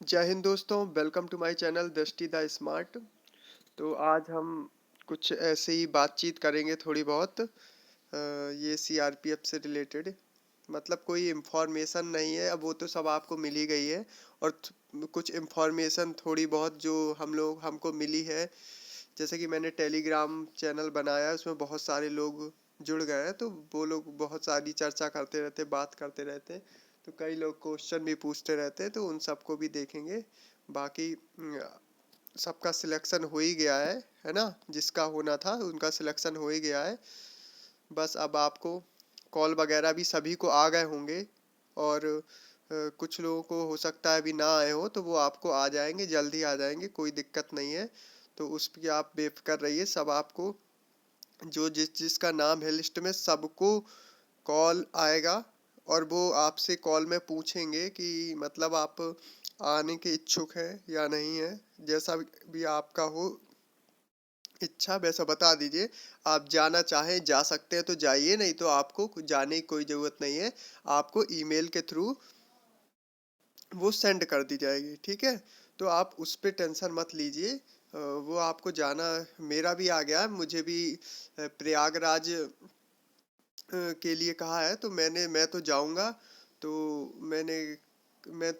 जय हिंद दोस्तों, welcome to my channel दृष्टि द स्मार्ट। तो आज हम कुछ ऐसे ही बातचीत करेंगे थोड़ी बहुत। ये सीआरपीएफ से रिलेटेड, मतलब कोई इन्फॉर्मेशन नहीं है, अब वो तो सब आपको मिल ही गई है। और कुछ इन्फॉर्मेशन थोड़ी बहुत जो हमको मिली है, जैसे कि मैंने टेलीग्राम चैनल बनाया है, उसमें बहुत सारे लोग जुड़ गए हैं, तो वो लोग बहुत सारी चर्चा करते रहते, बात करते रहते, तो कई लोग क्वेश्चन भी पूछते रहते हैं, तो उन सबको भी देखेंगे। बाकी सबका सिलेक्शन हो ही गया है ना। जिसका होना था उनका सिलेक्शन हो ही गया है। बस अब आपको कॉल वगैरह भी सभी को आ गए होंगे, और कुछ लोगों को हो सकता है अभी ना आए हो, तो वो आपको आ जाएंगे, जल्दी आ जाएंगे, कोई दिक्कत नहीं है। तो उस पर आप बेफिक्र रहिए, सब आपको जो जिसका नाम है लिस्ट में सबको कॉल आएगा। और वो आपसे कॉल में पूछेंगे कि मतलब आप आने के इच्छुक हैं या नहीं है। जैसा भी आपका हो इच्छा वैसा बता दीजिए। आप जाना चाहें जा सकते हैं तो जाइए, नहीं तो आपको जाने की कोई ज़रूरत नहीं है। आपको ईमेल के थ्रू वो सेंड कर दी जाएगी, ठीक है। तो आप उस पर टेंशन मत लीजिए। वो आपको जाना, मेरा भी आ गया, मुझे भी प्रयागराज के लिए कहा है, तो मैं तो जाऊंगा। तो मैंने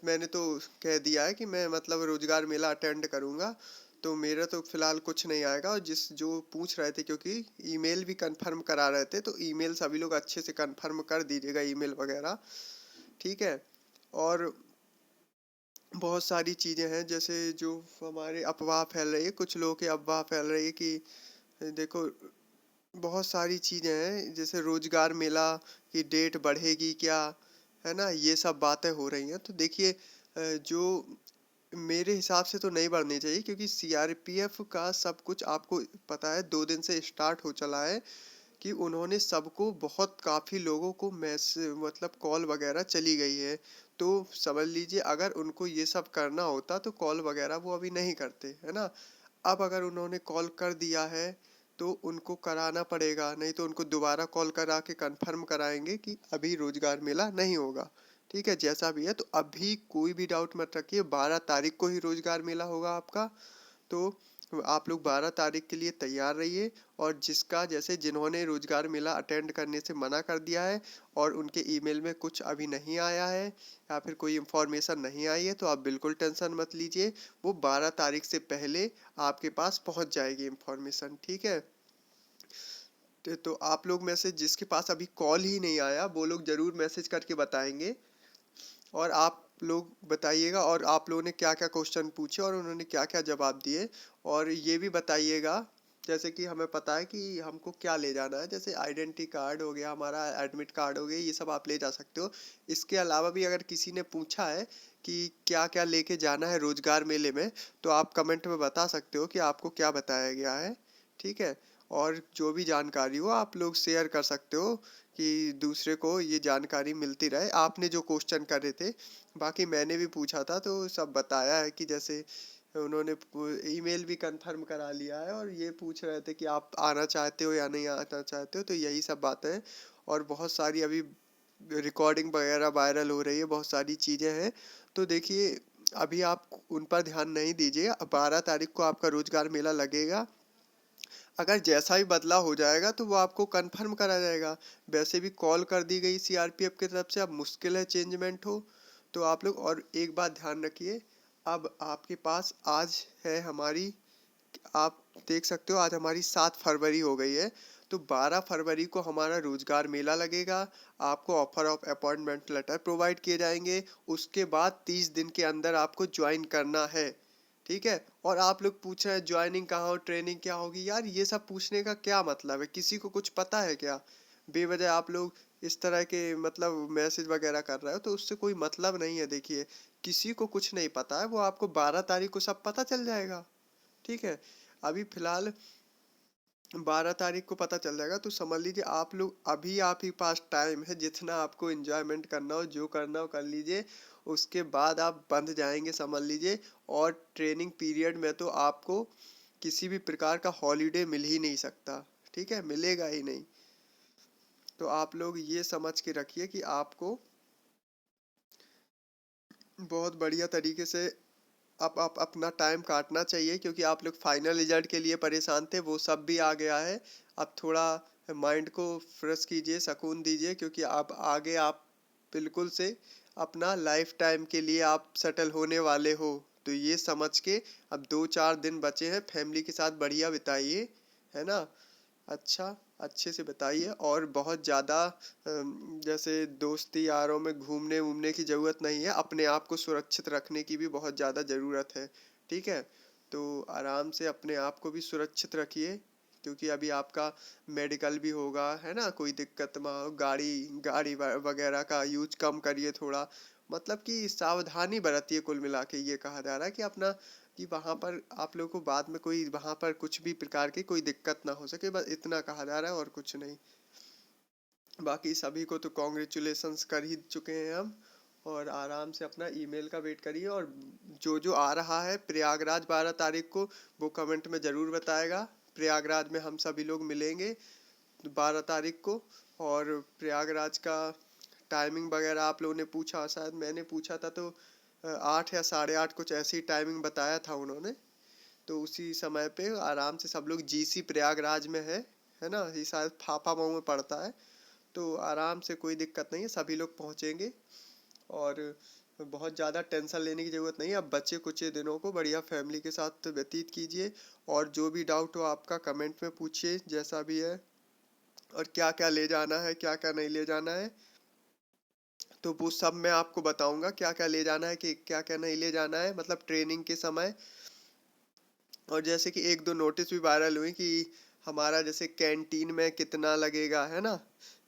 मैंने तो कह दिया है कि मैं मतलब रोजगार मेला अटेंड करूंगा। तो मेरा तो फिलहाल कुछ नहीं आएगा। और जिस जो पूछ रहे थे, क्योंकि ईमेल भी कंफर्म करा रहे थे, तो ईमेल सभी लोग अच्छे से कंफर्म कर दीजिएगा, ईमेल वगैरह, ठीक है। और बहुत सारी चीज़ें हैं, जैसे जो हमारे अफवाह फैल रही है, कुछ लोगों की अफवाह फैल रही है कि देखो बहुत सारी चीज़ें हैं, जैसे रोजगार मेला की डेट बढ़ेगी क्या, है ना, ये सब बातें हो रही हैं। तो देखिए, जो मेरे हिसाब से तो नहीं बढ़नी चाहिए, क्योंकि सीआरपीएफ का सब कुछ आपको पता है, 2 दिन से स्टार्ट हो चला है कि उन्होंने सबको, बहुत काफ़ी लोगों को मैसेज मतलब कॉल वगैरह चली गई है। तो समझ लीजिए, अगर उनको ये सब करना होता तो कॉल वगैरह वो अभी नहीं करते, है ना। अब अगर उन्होंने कॉल कर दिया है तो उनको कराना पड़ेगा, नहीं तो उनको दोबारा कॉल करा के कंफर्म कराएंगे कि अभी रोजगार मेला नहीं होगा। ठीक है, जैसा भी है, तो अभी कोई भी डाउट मत रखिए, 12 तारीख को ही रोजगार मेला होगा आपका। तो आप लोग 12 तारीख के लिए तैयार रहिए। और जिसका, जैसे जिन्होंने रोजगार मेला अटेंड करने से मना कर दिया है और उनके ईमेल में कुछ अभी नहीं आया है या फिर कोई इन्फॉर्मेशन नहीं आई है, तो आप बिल्कुल टेंशन मत लीजिए। वो 12 तारीख से पहले आपके पास पहुंच जाएगी इन्फॉर्मेशन, ठीक है। तो आप लोग में से जिसके पास अभी कॉल ही नहीं आया, वो लोग जरूर मैसेज करके बताएंगे। और आप लोग बताइएगा, और आप लोगों ने क्या क्या क्वेश्चन पूछे और उन्होंने क्या क्या जवाब दिए। और ये भी बताइएगा, जैसे कि हमें पता है कि हमको क्या ले जाना है, जैसे आइडेंटिटी कार्ड हो गया, हमारा एडमिट कार्ड हो गया, ये सब आप ले जा सकते हो। इसके अलावा भी अगर किसी ने पूछा है कि क्या क्या लेके जाना है रोजगार मेले में, तो आप कमेंट में बता सकते हो कि आपको क्या बताया गया है, ठीक है। और जो भी जानकारी हो आप लोग शेयर कर सकते हो, कि दूसरे को ये जानकारी मिलती रहे। आपने जो क्वेश्चन करे थे, बाकी मैंने भी पूछा था, तो सब बताया है कि जैसे उन्होंने ईमेल भी कंफर्म करा लिया है, और ये पूछ रहे थे कि आप आना चाहते हो या नहीं आना चाहते हो, तो यही सब बातें हैं। और बहुत सारी अभी रिकॉर्डिंग वगैरह वायरल हो रही है, बहुत सारी चीज़ें हैं। तो देखिए, अभी आप उन पर ध्यान नहीं दीजिए। 12 तारीख को आपका रोजगार मेला लगेगा। अगर जैसा भी बदलाव हो जाएगा तो वो आपको कंफर्म करा जाएगा। वैसे भी कॉल कर दी गई सीआरपीएफ की तरफ से, अब मुश्किल है चेंजमेंट हो। तो आप लोग, और एक बात ध्यान रखिए, अब आपके पास आज है हमारी, आप देख सकते हो आज हमारी 7 फरवरी हो गई है। तो 12 फरवरी को हमारा रोजगार मेला लगेगा। आपको offer of appointment letter provide किए जाएंगे। उसके बाद 30 दिन के अंदर आपको ज्वाइन करना है, ठीक है। और आप लोग पूछ रहे हैं ज्वाइनिंग कहाँ हो, ट्रेनिंग क्या होगी, यार ये सब पूछने का क्या मतलब है, किसी को कुछ पता है क्या। बेवजह आप लोग इस तरह के मतलब मैसेज वगैरह कर रहे हो, तो उससे कोई मतलब नहीं है। देखिए, किसी को कुछ नहीं पता है, वो आपको 12 तारीख को सब पता चल जाएगा, ठीक है। अभी फिलहाल 12 तारीख को पता चल जाएगा, तो समझ लीजिए आप लोग अभी, आप ही पास टाइम है, जितना आपको एंजॉयमेंट करना हो, जो करना हो कर लीजिए। उसके बाद आप बंद जाएंगे, समझ लीजिए। और ट्रेनिंग पीरियड में तो आपको किसी भी प्रकार का हॉलीडे मिल ही नहीं सकता, ठीक है, मिलेगा ही नहीं। तो आप लोग ये समझ के रखिए कि आपको बहुत बढ़िया तरीके से आप अपना टाइम काटना चाहिए, क्योंकि आप लोग फाइनल रिजल्ट के लिए परेशान थे, वो सब भी आ गया है। अब थोड़ा माइंड को फ्रेश कीजिए, सुकून दीजिए, क्योंकि अब आगे आप बिल्कुल से अपना लाइफ टाइम के लिए आप सेटल होने वाले हो। तो ये समझ के अब 2-4 दिन बचे हैं, फैमिली के साथ बढ़िया बिताइए, है ना। अच्छा, अच्छे से बताइए, और बहुत ज़्यादा जैसे दोस्ती यारों में घूमने वूमने की ज़रूरत नहीं है, अपने आप को सुरक्षित रखने की भी बहुत ज़्यादा ज़रूरत है। ठीक है, तो आराम से अपने आप को भी सुरक्षित रखिए, क्योंकि अभी आपका मेडिकल भी होगा, है ना। कोई दिक्कत ना हो, गाड़ी गाड़ी वगैरह का यूज कम करिए थोड़ा, मतलब कि सावधानी बरतिए। कुल मिला के ये कहा जा रहा है कि अपना, कि वहां पर आप लोगों को बाद में कोई वहां पर कुछ भी प्रकार की कोई दिक्कत ना हो सके, बस इतना कहा जा रहा है और कुछ नहीं। बाकी सभी को तो कॉन्ग्रेचुलेशंस कर ही चुके हैं हम, और आराम से अपना ईमेल का वेट करिए। और जो जो आ रहा है प्रयागराज 12 तारीख को, वो कमेंट में ज़रूर बताएगा। प्रयागराज में हम सभी लोग मिलेंगे 12 तारीख को। और प्रयागराज का टाइमिंग वगैरह आप लोगों ने पूछा, शायद मैंने पूछा था, तो 8 या 8:30 कुछ ऐसी टाइमिंग बताया था उन्होंने। तो उसी समय पे आराम से सब लोग, जीसी प्रयागराज में है ना, ये शायद फाफा मऊ में पड़ता है। तो आराम से कोई दिक्कत नहीं है, सभी लोग पहुँचेंगे। और बहुत ज़्यादा टेंशन लेने की ज़रूरत नहीं है, अब बचे कुछ ही दिनों को बढ़िया फैमिली के साथ व्यतीत कीजिए। और जो भी डाउट हो आपका कमेंट में पूछिए, जैसा भी है। और क्या क्या ले जाना है, क्या क्या नहीं ले जाना है, तो वो सब मैं आपको बताऊंगा, क्या क्या ले जाना है कि क्या क्या नहीं ले जाना है, मतलब ट्रेनिंग के समय। और जैसे कि एक दो नोटिस भी वायरल हुई कि हमारा जैसे कैंटीन में कितना लगेगा, है ना।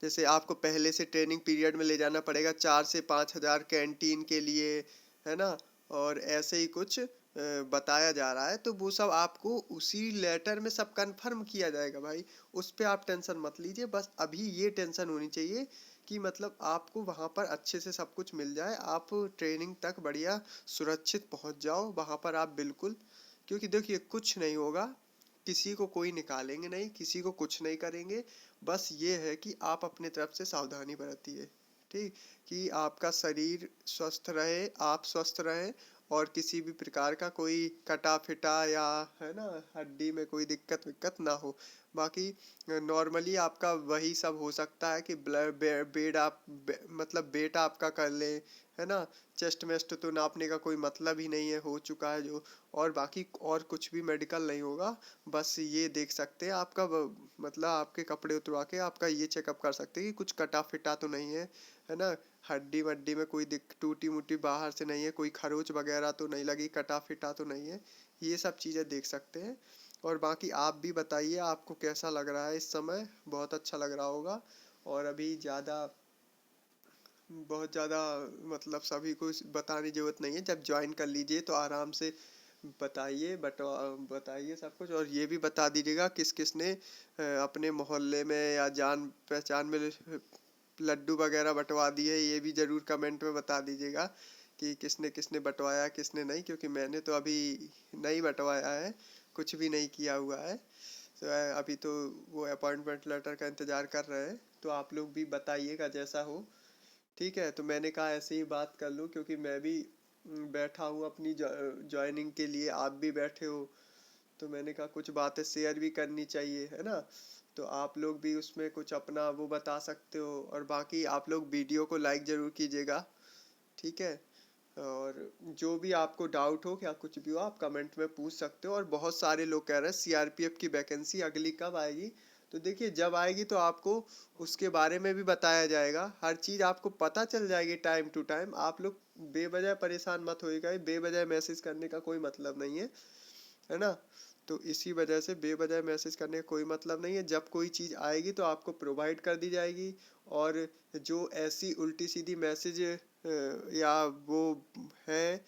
जैसे आपको पहले से ट्रेनिंग पीरियड में ले जाना पड़ेगा 4 से 5 हज़ार कैंटीन के लिए, है ना। और ऐसे ही कुछ बताया जा रहा है, तो वो सब आपको उसी लेटर में सब कंफर्म किया जाएगा भाई। उस पे आप टेंशन मत लीजिए, बस अभी ये टेंशन होनी चाहिए कि मतलब आपको वहाँ पर अच्छे से सब कुछ मिल जाए, आप ट्रेनिंग तक बढ़िया सुरक्षित पहुँच जाओ वहाँ पर आप बिल्कुल। क्योंकि देखिए कुछ नहीं होगा, किसी को कोई निकालेंगे नहीं, किसी को कुछ नहीं करेंगे। बस ये है कि आप अपने तरफ से सावधानी बरतिए, ठीक, कि आपका शरीर स्वस्थ रहे, आप स्वस्थ रहें, और किसी भी प्रकार का कोई कटा फिटा या, है ना, हड्डी में कोई दिक्कत विक्कत ना हो। बाकी नॉर्मली आपका वही सब हो सकता है कि बेड आप मतलब वेट आपका कर ले, है ना। चेस्ट वेस्ट तो नापने का कोई मतलब ही नहीं है, हो चुका है जो। और बाकी और कुछ भी मेडिकल नहीं होगा, बस ये देख सकते हैं आपका मतलब आपके कपड़े उतरवा के आपका ये चेकअप कर सकते हैं कि कुछ कटा फिटा तो नहीं है ना। हड्डी वड्डी में कोई दिक टूटी मुटी बाहर से नहीं है, कोई खरोच वगैरह तो नहीं लगी, कटा फिटा तो नहीं है। ये सब चीज़ें देख सकते हैं। और बाकी आप भी बताइए आपको कैसा लग रहा है इस समय, बहुत अच्छा लग रहा होगा। और अभी ज़्यादा, बहुत ज़्यादा मतलब सभी को बताने की ज़रूरत नहीं है, जब ज्वाइन कर लीजिए तो आराम से बताइए, बताइए सब कुछ। और ये भी बता दीजिएगा किस किस ने अपने मोहल्ले में या जान पहचान में लड्डू वगैरह बंटवा दिए, ये भी ज़रूर कमेंट में बता दीजिएगा कि किसने किसने बंटवाया किसने नहीं, क्योंकि मैंने तो अभी नहीं बंटवाया है, कुछ भी नहीं किया हुआ है। तो अभी तो वो अपॉइंटमेंट लेटर का इंतज़ार कर रहे हैं, तो आप लोग भी बताइएगा जैसा हो। ठीक है, तो मैंने कहा ऐसे ही बात कर लूँ, क्योंकि मैं भी बैठा हूँ अपनी ज्वाइनिंग के लिए, आप भी बैठे हो, तो मैंने कहा कुछ बातें शेयर भी करनी चाहिए, है ना। तो आप लोग भी उसमें कुछ अपना वो बता सकते हो। और बाकी आप लोग वीडियो को लाइक ज़रूर कीजिएगा, ठीक है। और जो भी आपको डाउट हो, क्या कुछ भी हो, आप कमेंट में पूछ सकते हो। और बहुत सारे लोग कह रहे हैं सीआरपीएफ की वैकेंसी अगली कब आएगी, तो देखिए जब आएगी तो आपको उसके बारे में भी बताया जाएगा, हर चीज़ आपको पता चल जाएगी टाइम टू टाइम। आप लोग बेवजह परेशान मत होइएगा, बेवजह मैसेज करने का कोई मतलब नहीं है ना। तो इसी वजह से बेवजह मैसेज करने का कोई मतलब नहीं है, जब कोई चीज़ आएगी तो आपको प्रोवाइड कर दी जाएगी। और जो ऐसी उल्टी सीधी मैसेज या वो है,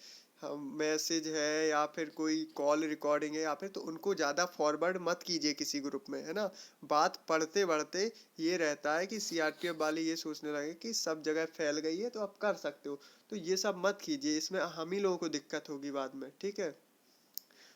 मैसेज है या फिर कोई कॉल रिकॉर्डिंग है या फिर, तो उनको ज़्यादा फॉरवर्ड मत कीजिए किसी ग्रुप में, है ना। बात पढ़ते पढ़ते ये रहता है कि सीआरपीएफ वाले ये सोचने लगे कि सब जगह फैल गई है तो आप कर सकते हो, तो ये सब मत कीजिए, इसमें हम ही लोगों को दिक्कत होगी बाद में, ठीक है।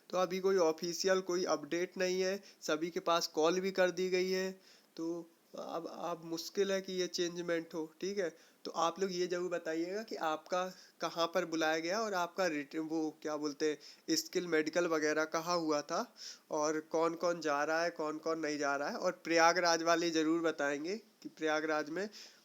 तो अभी कोई ऑफिशियल कोई अपडेट नहीं है, सभी के पास कॉल भी कर दी गई है। तो अब मुश्किल है कि ये चेंजमेंट हो, ठीक है। तो आप लोग ये जरूर बताइएगा कि आपका कहाँ पर बुलाया गया और आपका वो क्या बोलते हैं स्किल मेडिकल वगैरह कहाँ हुआ था, और कौन कौन जा रहा है कौन कौन नहीं जा रहा है। और प्रयागराज वाले जरूर बताएंगे कि प्रयागराज में